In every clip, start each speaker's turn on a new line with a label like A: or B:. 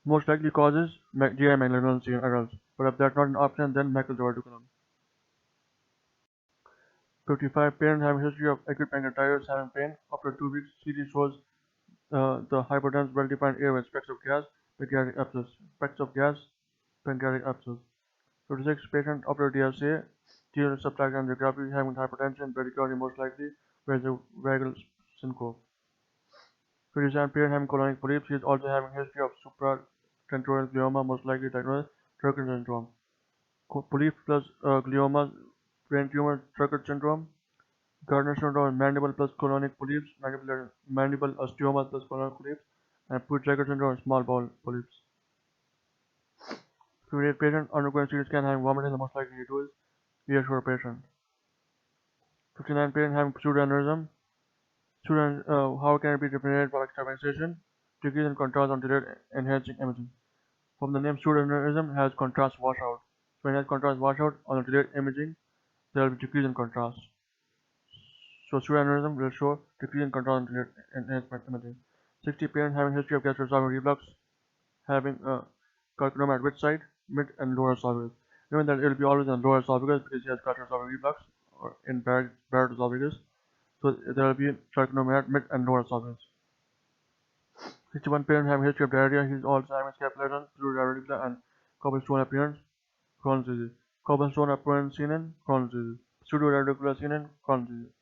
A: Most likely causes GI malignancy in adults, but if that's not an option, then macrozoa. 55. Parents having history of acute pancreatitis having pain. After 2 weeks, CT shows the hypodense, well-defined airway, specks of gas, pancreatic abscess. Specks of gas, pancreatic abscess. 56. Patient after DSA, TL subtract angiography having hypertension, bradycardia most likely, whereas the vagal syncope. 57. Parent having colonic polyps. He is also having history of supratentorial glioma, most likely diagnosed Turner syndrome. Polyp plus glioma, brain tumor, Turner syndrome. Gardner syndrome, mandible plus colonic polyps, mandible osteoma plus colonic polyps, and Peutz-Jeghers syndrome, small bowel polyps. 58. Patient undergoing CT scan having vomiting, the most likely to is reassure patient. 59. Patient having pseudoaneurysm. How can it be differentiated from extravasation? Decrease in contrast on delayed enhancing imaging. From the name, pseudoaneurysm has contrast washout. So when it has contrast washout on the delayed imaging, there will be decrease in contrast. So pseudoaneurysm will show decrease in contrast on delayed enhancement imaging. 60. Patient having history of gastroesophageal reflux, having carcinoma at which side? Mid and lower esophagus. Remember that it will be always in lower esophagus because he has gastroesophageal reflux or in Barrett esophagus. So there will be carcinoma at mid and lower esophagus. 61. Parent having history of diarrhea. He is also having scapularization, pseudodiarrhea, and cobblestone appearance, Crohn's disease. Cobblestone appearance seen in Crohn's disease. Pseudodiarrhea seen in Crohn's disease.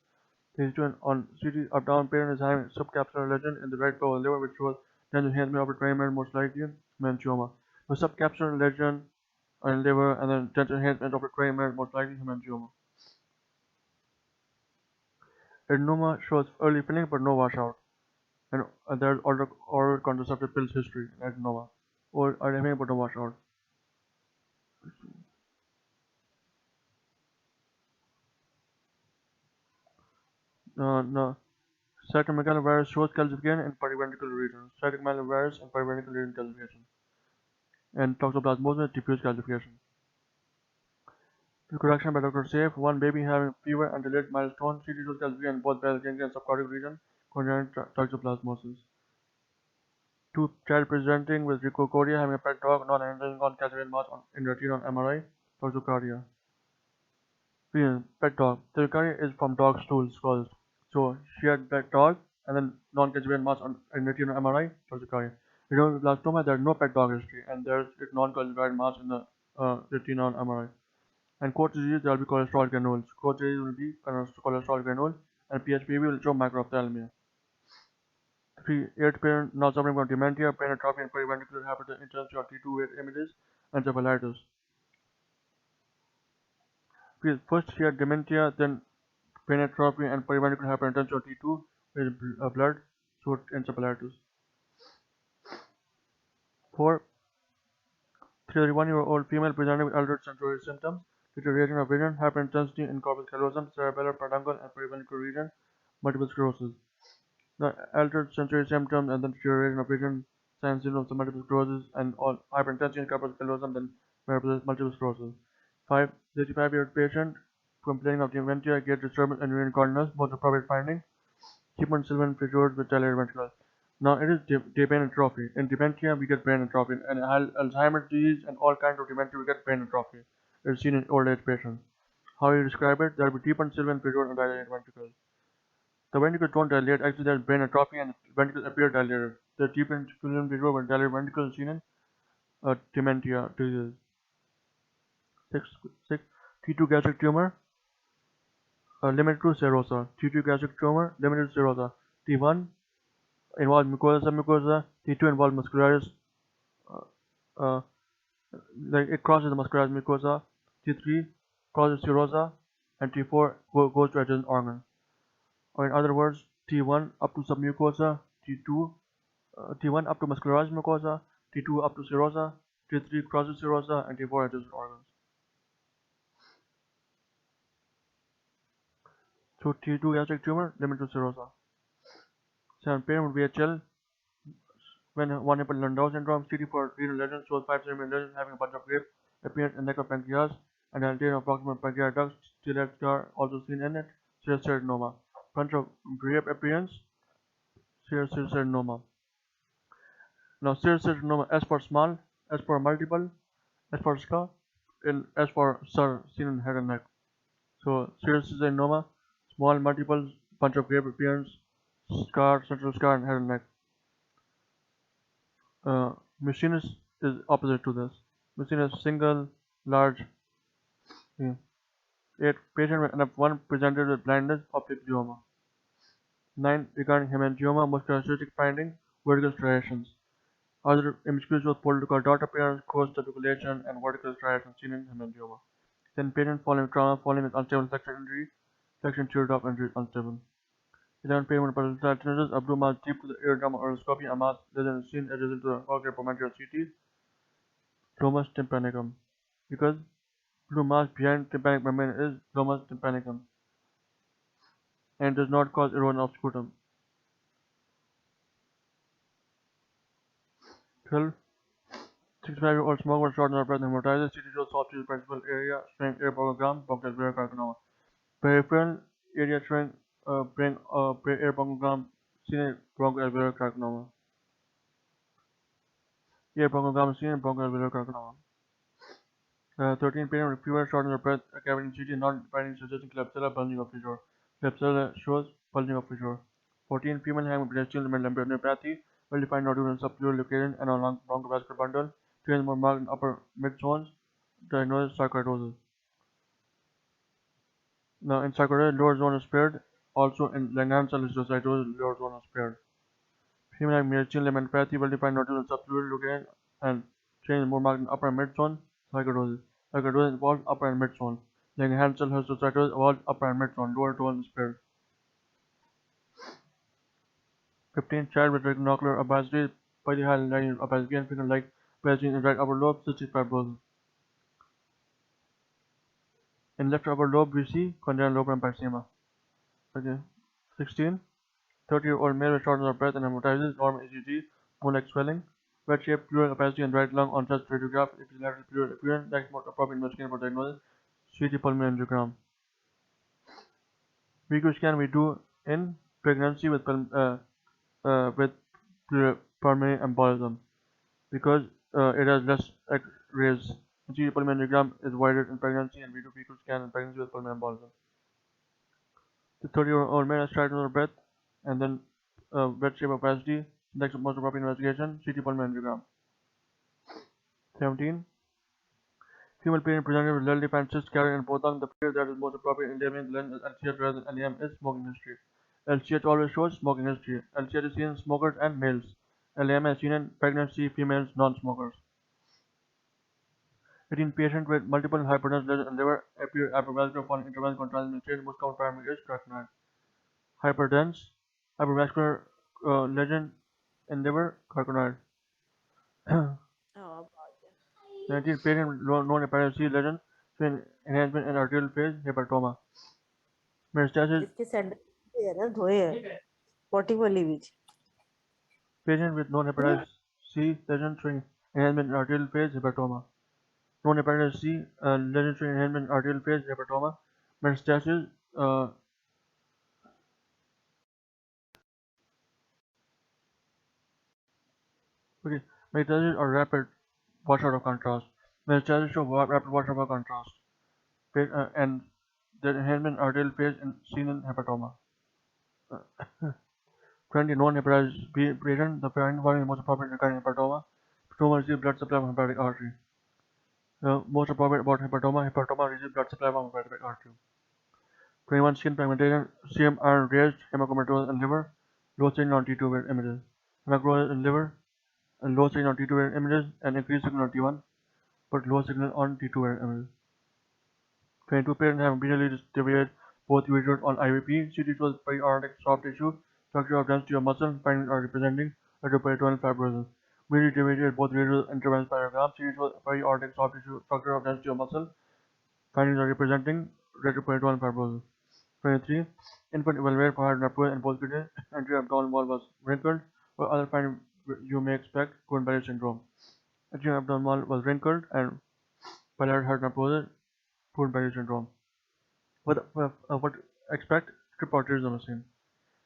A: 62. On CT, up down parent is having subcapsular lesion in the right lower liver, which shows then enhancement of the perimeter, most likely hemangioma. The subcapsular lesion in liver and then dental enhancement of the perimeter, most likely hemangioma. Adenoma shows early filling but no washout. And there's oral contraceptive pills history in adenoma. Or early filling but no washout. No. Cytomegalovirus shows calcification in periventricular region. Cytomegalovirus in periventricular region calcification. And toxoplasmosis, diffuse calcification. Reproduction by Dr. Saif. One baby having fever and delayed milestone. CT shows calcification in both basal ganglia and subcortical region. Congenital toxoplasmosis. 2. Child presenting with ricocoria having a pet dog, non-energizing on calcified mass in retina on MRI. Toxocardia. Reason. Pet dog. Toxocardia is from dog stools caused. So she had pet dog and then non-calcified mass in retina on MRI. Toxocardia. Retinoblastoma, there is no pet dog history and there is non-calcified mass in the retina on MRI. And Coach disease, there will be cholesterol granules. Coach disease will be cholesterol granule and PHPV will show microphthalmia. 3. 8. Parent now suffering from dementia, brain atrophy, and periventricular hyperintensity or T2 weight images, encephalitis. First she had dementia, then brain atrophy and periventricular hyperintensity or T2 with blood, so encephalitis. 4. 31-year-old female presenting with altered sensory symptoms, deterioration of vision, hyperintensity in corpus callosum, cerebellar, peduncle, and periventricular region, multiple sclerosis. The altered sensory symptoms and then deterioration of vision, signs symptoms of multiple sclerosis, and all hyperintensity in corpus callosum, then multiple sclerosis. 5. 65-year-old patient complaining of dementia, gait disturbance, and urinary incontinence, most appropriate finding, Keepman Sylvan fissures with dilated ventricles. Now it is brain atrophy. In dementia, we get brain atrophy. And Alzheimer's disease and all kinds of dementia, we get brain atrophy. It is seen in old age patients. How you describe it? There will be Keepman Sylvan fissures and dilated ventricles. The ventricles don't dilate. Actually, there is brain atrophy and the ventricles appear dilated. The Keepman Sylvan fissure with dilated ventricles seen in dementia disease. 6. T2 gastric tumor. Limited to serosa. T2 gastric tumor, limited to serosa. T1 involves mucosa, submucosa. T2 involves muscularis. Like it crosses the muscularis mucosa. T3 causes serosa, and T4 goes to adjacent organ. Or in other words, T1 up to submucosa, T1 up to muscularis mucosa, T2 up to serosa, T3 crosses serosa, and T4 adjacent organs. So T2 gastric tumor, limited to serosa. 7. Parent with VHL, when one nipple Landau syndrome, CT4 renal lesion shows 5 cm lesion having a bunch of grapes, appearance in neck of pancreas, and alteration of proximal pancreatic duct, celiac scar also seen in it, serous adenoma. Bunch of grape appearance, serous adenoma. Now, serous adenoma, S for small, S for multiple, S for ska, and S for sir, seen in head and neck. So, serous adenoma, small, multiple, bunch of grape appearance, scar, central scar, and head and neck. Mucinous is opposite to this. Mucinous, single, large. Yeah. 8. Patient with NF1 presented with blindness, optic glioma. 9. Regarding hemangioma, most characteristic finding, vertical striations. Other MCQs with political dot appearance, coarse articulation, and vertical striations seen in hemangioma. 10. Patient following trauma, following with unstable section injury, section teardrop injury unstable. 11. Patient with partial tinnitus, a blue mass deep to the eardrum or endoscopy, a mass lesion seen adjacent to the cochlear promontory CT, glomus tympanicum. Because blue mass behind tympanic membrane is glomus tympanicum and does not cause erosion of sputum. 12. 65-year-old smoker short in the breath hemorrhages, CT shows soft tissue principal area showing air bronchogram, bronchoalveolar carcinoma. Peripheral area showing air bronchogram, seen in bronchoalveolar carcinoma. Air bronchogram seen in bronchoalveolar carcinoma. 13. Patient with fever, short in the breath, a cavity in CT, not finding suggesting clepsella, bulging of fissure. Clepsella shows bulging of fissure. 14. Female having pedestrian lymphadenopathy, well-defined nodule and subpleural location and a long bronchovascular bundle. Change more marked in upper mid-zones. Diagnosis sarcoidosis. Now in sarcoidosis, lower zone is spared. Also in Langerhans histiocytosis, lower zone is spared. Female having pedestrian lymphadenopathy, well-defined nodule and subpleural location and change more marked in upper and mid-zone. Sarcoidosis. Sarcoidosis involves upper and mid-zone. Langerhans histiocytosis involves upper and mid-zone. Lower zone is spared. 15. Child with retinocular opacity, polyhyaluronic opacity, and finger-like opacity in right upper lobe, cystic fibrosis. In left upper lobe, we see congenital lobar emphysema. Okay. 16. 30-year-old male with shortness of breath and hemoptysis, normal ECG, more like swelling. Red shaped pleural opacity in right lung on chest radiograph, epilateral pleural appearance, next more appropriate investigation for diagnosis, CT pulmonary angiogram. PQ scan we do in pregnancy with pulmonary embolism because it has less X-rays. CT pulmonary angiogram is wider in pregnancy and we do PQ scan in pregnancy with pulmonary embolism. The 30-year-old man has shortness of breath and then red shape opacity, next most appropriate investigation, CT pulmonary angiogram. 17. Female patient presented with well-defined cyst carrier in both lungs. The period that is most appropriate in labeling the lens is LCH rather than LEM is smoking history. LCH always shows smoking history. LCH is seen in smokers and males. LEM is seen in pregnancy, females, non-smokers. 18. Patient with multiple hypertension lesions in liver appear hypervascular following intervention contrast administration. Most common parameter is carcinoma. Hyperdense, hypervascular lesion in liver, carcinoid. 19. Patient with non-hepatitis C lesion showing enhancement in arterial phase, hepatoma. Metastasis. Patient with non-hepatitis C lesion showing enhancement in arterial phase, hepatoma. Non-hepatitis C lesion showing enhancement in arterial phase, hepatoma. Metastasis. Okay, metastasis or rapid washout of contrast. Metastasis show rapid washout of contrast, and the enhancement arterial phase seen in hepatoma. 20. Non-hepatitis B patient, the following is most appropriate regarding hepatoma. Hepatoma receives blood supply from hepatic artery. Most appropriate about hepatoma, hepatoma receives blood supply from hepatic artery. 21. Skin fragmentation, serum iron raised, hemochromatosis in liver, low staging on T2 weight images. Hemochromatosis in liver, and low staging on T2 weight images, and increased signal on T1, but low signal on T2 weight images. 22. Patients have repeatedly deviated both ureters on IVP. CT shows periaortic soft tissue, structure of density of muscle, findings are representing retroperitoneal fibrosis. Medially deviated both ureters intervention paragraph. CT shows periaortic soft tissue, structure of density of muscle, findings are representing retroperitoneal fibrosis. 23. Infant evaluated for hydronephrosis and post-kidney. Anterior abdominal wall was wrinkled. Or other findings you may expect, Cohen-Bendit syndrome. Anterior abdominal wall was wrinkled and pallid hydronephrosis, Cohen-Bendit syndrome. What expect? Strip orchitism is seen.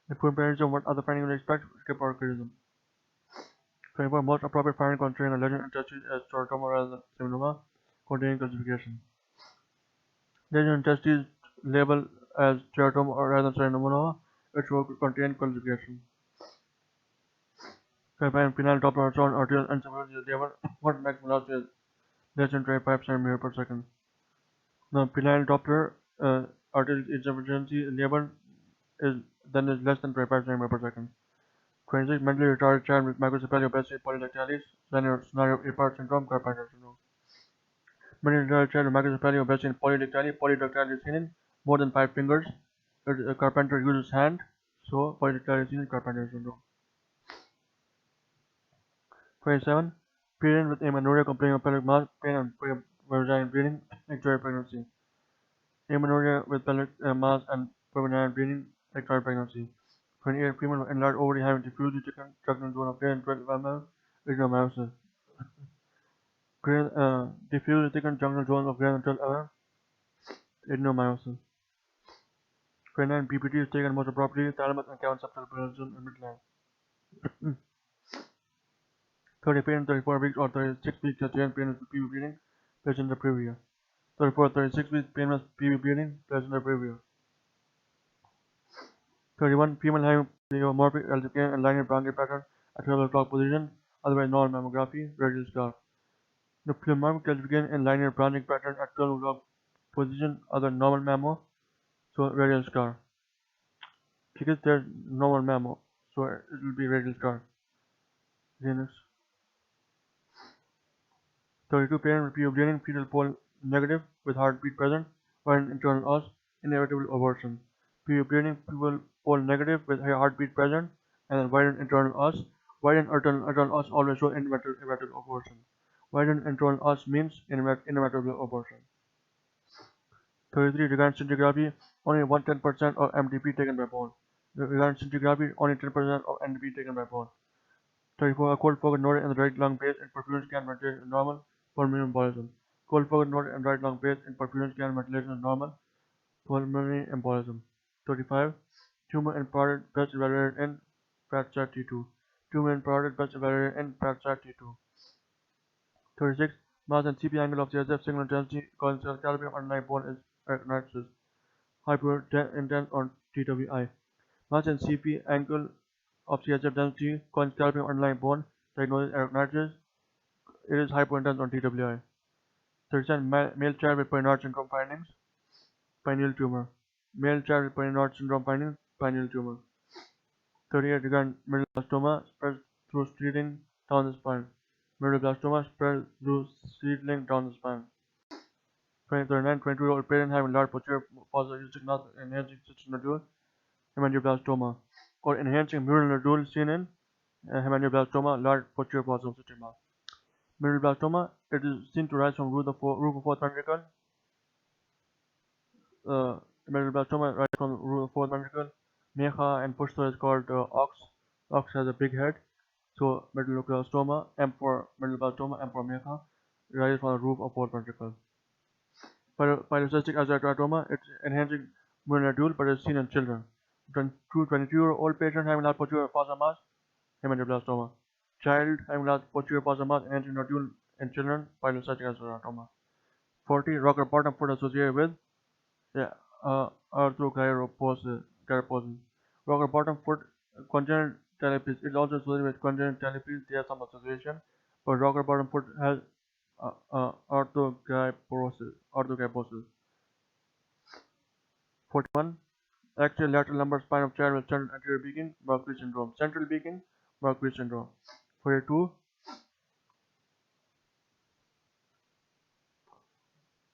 A: The Cohen-Bendit syndrome, what other findings you may expect? Strip orchitism. 24. Most appropriate finding concerning a lesion in testes as teratoma rather than seminoma containing calcification. Lesion in testes labeled as teratoma or rather than seminoma, which will contain calcification. 25. Penile Doppler ultrasound arterial encephalography is labeled what maximum velocity is less than 25 cm per second. The penile Doppler arterial encephalography labeled is less than 25 cm per second. 26. Mentally retarded child with microcephaly obesity polydactylis scenario apart syndrome Carpenter syndrome. Mentally retarded child with microcephaly obesity and polydactyly is seen in more than 5 fingers. Carpenter uses hand, so polydactyly is seen in Carpenter syndrome. 27. Parent with amenorrhea complaining of pelvic mass, pain and vaginal bleeding, ectopic pregnancy. Amenorrhea with pelvic mass and vaginal bleeding, ectopic pregnancy. 28. Female with enlarged ovary having diffusely thickened jugular zone of greater than 12 mm, adenomyosis. Diffusely thickened jugular zone of greater than 12 mm, adenomyosis. 29. PPT is taken most appropriately, thalamus and cavern subclavicular zone and midline. 30. Parent 34 weeks or 36 weeks gestation, pain with PV bleeding, placed in the previa. 34, 36 weeks, pain with PV bleeding, placed in the previa. 31. Female having pleomorphic LGK and linear branchial pattern at 12 o'clock position, otherwise normal mammography, radial scar. The pleomorphic LGK and linear branching pattern at 12 o'clock position, other normal mammo, so radial scar. Because there's normal mammo, so it will be radial scar. Next. 32. Parent with PV bleeding, fetal pole negative with heartbeat present, widened internal os, inevitable abortion. PV bleeding, fetal pole negative with heartbeat present, and then widened internal os. Widened internal os always show inevitable abortion. Widened internal os means inevitable abortion. 33. Regarding scintigraphy, only 110% of MDP taken by bone. Regarding scintigraphy, only 10% of MDP taken by bone. 34. A cold focus noted in the right lung base and perfusion scan ventilation is normal. Pulmonary embolism. Cold focus noted in right lung base and perfusion scan ventilation is normal. Pulmonary embolism. 35. Tumor in parotid best evaluated in FAT-SAT T2. Tumor in parotid best evaluated in FAT-SAT T2. 36. Mass and CP angle of CSF signal intensity causing scalping of underlying bone is arachnosis. Hyperintense on TWI. Mass and CP angle of CSF density causing scalping of underlying bone, diagnosis arachnosis. It is hyperintense on TWI. 37. Male child with Peynaud syndrome findings, pineal tumor. Male child with Peynaud syndrome findings, pineal tumor. 38. Regarding medulloblastoma, spreads through seedling down the spine. Medulloblastoma spreads through seedling down the spine. 39. 22-year-old parent having large posterior fossa not enhancing cystic nodule, hemangioblastoma, or enhancing mural nodule seen in hemangioblastoma, large posterior fossa mass. Medulloblastoma, it is seen to rise from roof of fourth ventricle. Medulloblastoma rises from roof of fourth ventricle. Mecha and pushta is called ox. Ox has a big head. So medulloblastoma, M for medulloblastoma, M for mecha, rises from the roof of fourth ventricle. Pilocytic astrocytoma, it's enhancing mural nodule, but is seen in children. 22-year-old patient having large posterior fossa mass, hemangioblastoma. Child having large posterior fossa mass, enhancing nodule in children, pilocytic astrocytoma. 40. Rocker bottom foot associated with arthrogryposis. Rocker bottom foot congenital talipes is also associated with congenital talipes. They have some association, but rocker bottom foot has arthrogryposis. 41. Axial lateral lumbar spine of child with central anterior beaking, Mercury syndrome. Central beaking, Mercury syndrome. 42.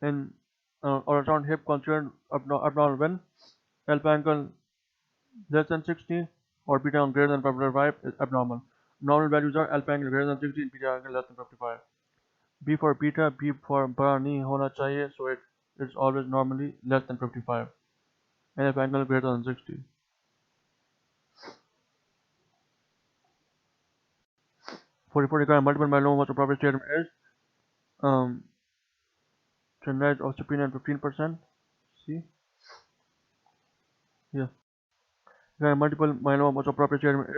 A: In ultrasound hip concerned abnormal when alpha angle less than 60 or beta angle greater than 55 is abnormal. Normal values are alpha angle greater than 60 and beta angle less than 55. B for beta, B for bra nahi hona chahiye, so it is always normally less than 55. And alpha angle greater than 60. 44. Regarding multiple myeloma, most appropriate statement is generalized osteopenia 15%. See? Yeah. Regarding multiple myeloma, most appropriate statement is